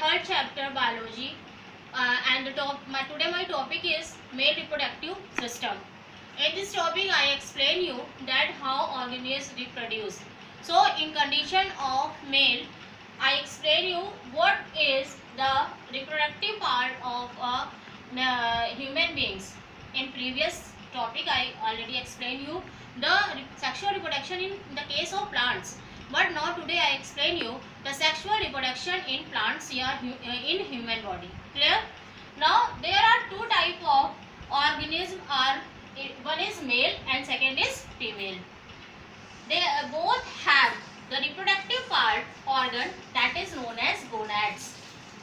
third chapter biology, and today my topic is male reproductive system. In this topic, I explain you that how organisms reproduce. So, in condition of male, I explain you what is the reproductive part of human beings. In previous topic, I already explained you the sexual reproduction in the case of plants. But now today I explain you the sexual reproduction in plants here in human body. Clear? Now there are two type of organism. One is male and second is female. They both have the reproductive part organ that is known as gonads.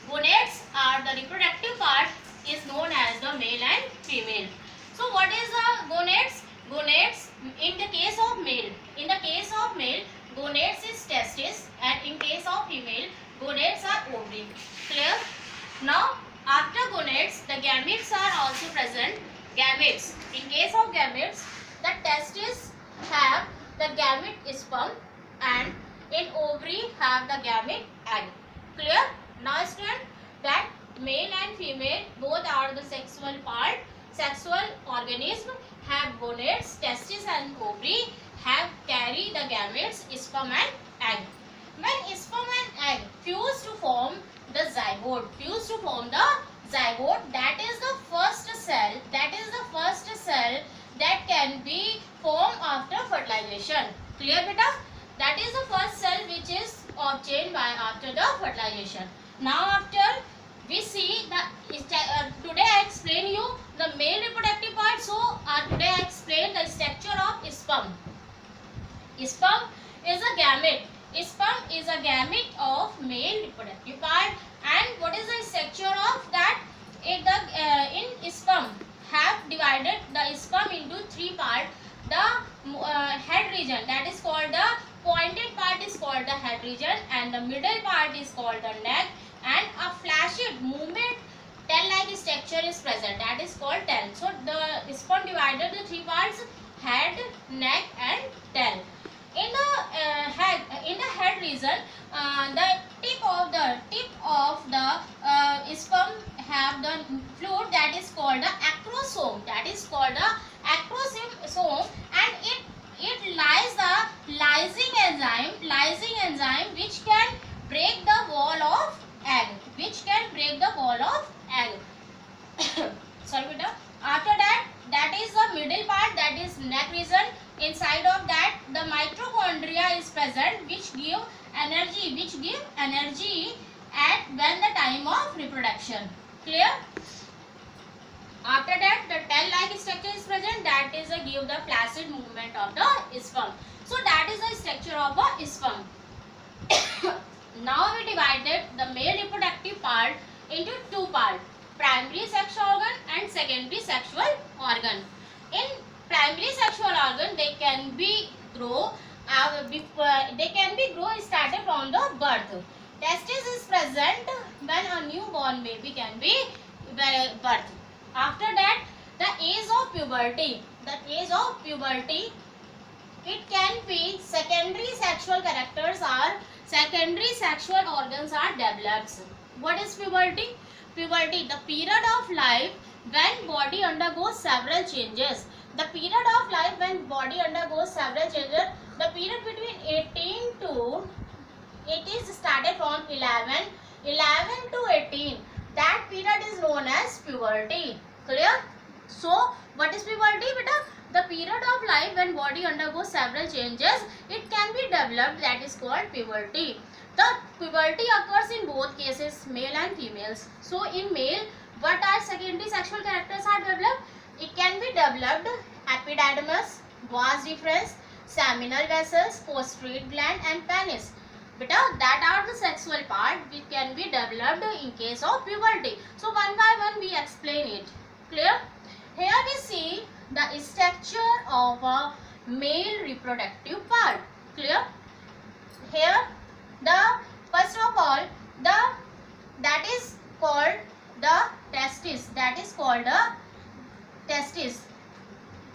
Gonads are the reproductive part is known as the male and female. So what is the gonads? Gonads in the case of male. In the case of male, gonads is testis, and in case of female, gonads are ovary. Clear? Now after gonads, the gametes are also present. Gametes. In case of gametes, the testis have the gamete sperm, and in ovary have the gamete egg. Clear? Now student, that male and female both are the sexual part. Sexual organism have gonads, testis and ovary have carry the gametes, sperm and egg. When sperm and egg fuse to form the zygote, that is the first cell, that can be formed after fertilization. Clear beta? That is the first cell which is obtained by after the fertilization. Now after we see today I explain you the male reproductive part. So today I explain the structure of sperm. Sperm is a gamete. Sperm is a gamete of male reproductive part. And what is the structure of that? In sperm have divided the sperm into three parts. The head region, that is called the pointed part, is called the head region, and the middle part is called the neck, and a flaccid movement tail-like structure is present, that is called tail. So the sperm divided the three parts: head, neck and tail. In the head region, the tip of the sperm have the fluid that is called the acrosome, and it lies the lysing enzyme which can break the wall of egg, sorry beta. After that is the middle part, that is neck region. Inside of that, the mitochondria is present which give energy at when the time of reproduction. Clear? After that, the tail-like structure is present, that is give the flaccid movement of the sperm. So that is the structure of a sperm. Now we divided the male reproductive part into two parts: primary sexual organ and secondary sexual organ. In primary sexual organ, they can be grow started from the birth. Testis is present when a newborn baby can be birth. After that, the age of puberty, it can be secondary sexual organs are developed. What is puberty? Puberty, the period of life when body undergoes several changes. The period of life when body undergoes several changes, the period between 18 to, it is started from 11 to 18. That period is known as puberty. Clear? So what is puberty beta? The period of life when body undergoes several changes, it can be developed, that is called puberty. The puberty occurs in both cases, male and females. So in male, what are secondary sexual characters are developed? It can be developed epididymis, vas deferens, seminal vessels, prostate gland and penis. Beta, that are the sexual part which can be developed in case of puberty. So one by one we explain it. Clear? Here we see the structure of a male reproductive part. Clear? Here the first of all that is called the testis.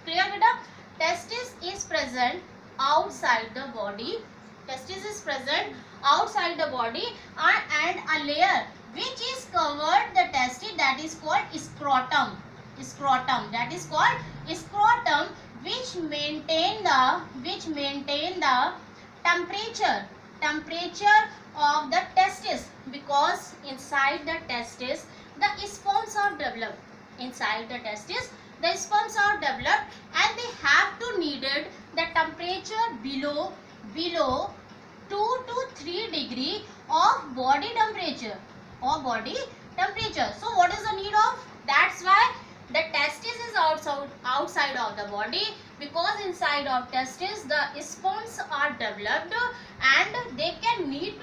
Clear beta? Testis is present outside the body. And a layer which is covered the testis, that is called scrotum. Scrotum, that is called scrotum, which maintain the temperature of the testis, because inside the testis the sperms are developed. Inside the testis the sperms are developed, and they have to needed the temperature below 2 to 3 degree of body temperature. So what is the need of? That's why the testis is outside of the body, because inside of testis the sperms are developed and they can need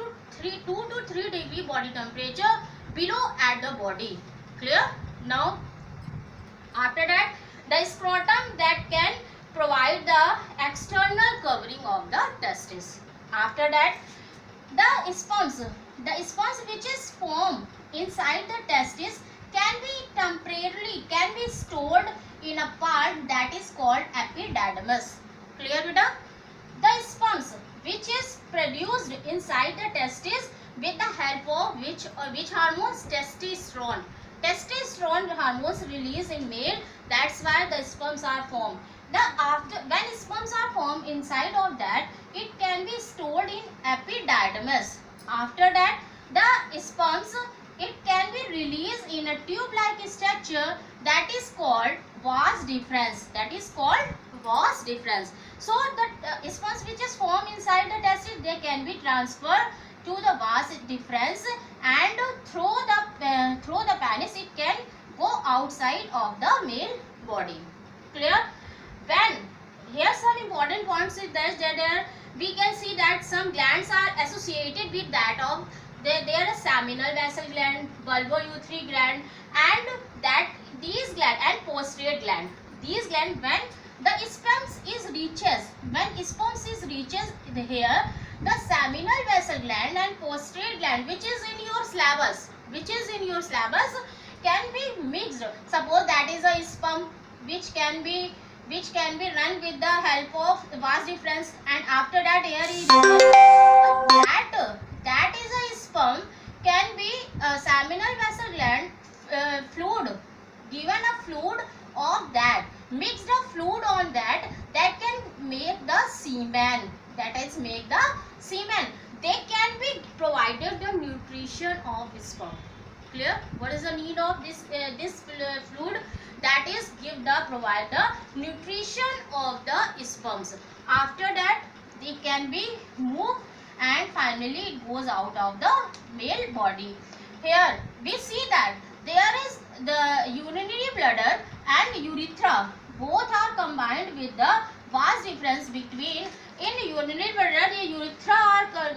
2 to 3 degree body temperature below at the body. Clear? Now after that, the scrotum that can provide the external covering of the testis. After that, the sperms which is formed inside the testis can be stored in a part that is called epididymis. Clear, beta? The sperms which is produced inside the testis with the help of which hormones? Testosterone. Testosterone hormones released in male. That's why the sperms are formed. When sperms are formed inside of that, it can be stored in epididymis. After that, the sperms, it can be released in a tube-like structure that is called vas deferens. So the sperms which is formed inside the testis, they can be transferred to the vas deferens, and through the penis it can go outside of the male body. Clear? When here some important points is that we can see that some glands are associated with that of there is seminal vessel gland, bulbo-urethral gland, and that these gland and posterior gland. These gland, when the sperms is reaches here, the seminal vessel gland and posterior gland, which is in your syllabus, can be mixed. Suppose that is a sperm which can be run with the help of vas deferens, and after that here is that is a sperm can be a seminal vessel gland fluid, given a fluid of that, mixed a fluid on that can make the semen. They can be provided the nutrition of sperm. Clear? What is the need of this fluid? That is provide the nutrition of the sperms. After that, they can be moved, and finally it goes out of the male body. Here we see that there is the urinary bladder and urethra. Both are combined with the vas deferens between. In urinary bladder, the urethra or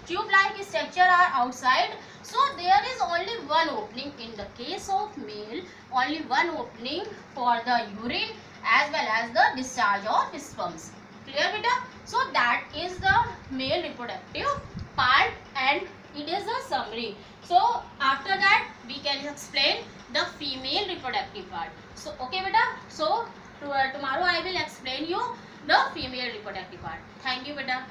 tube-like structure are outside. So there is only one opening. In the case of male, only one opening for the urine as well as the discharge of sperms. Clear, beta? So that is the male reproductive part, and it is a summary. So after that we can explain the female reproductive part. So okay, beta. So tomorrow I will explain you the female reproductive part. Thank you, beta.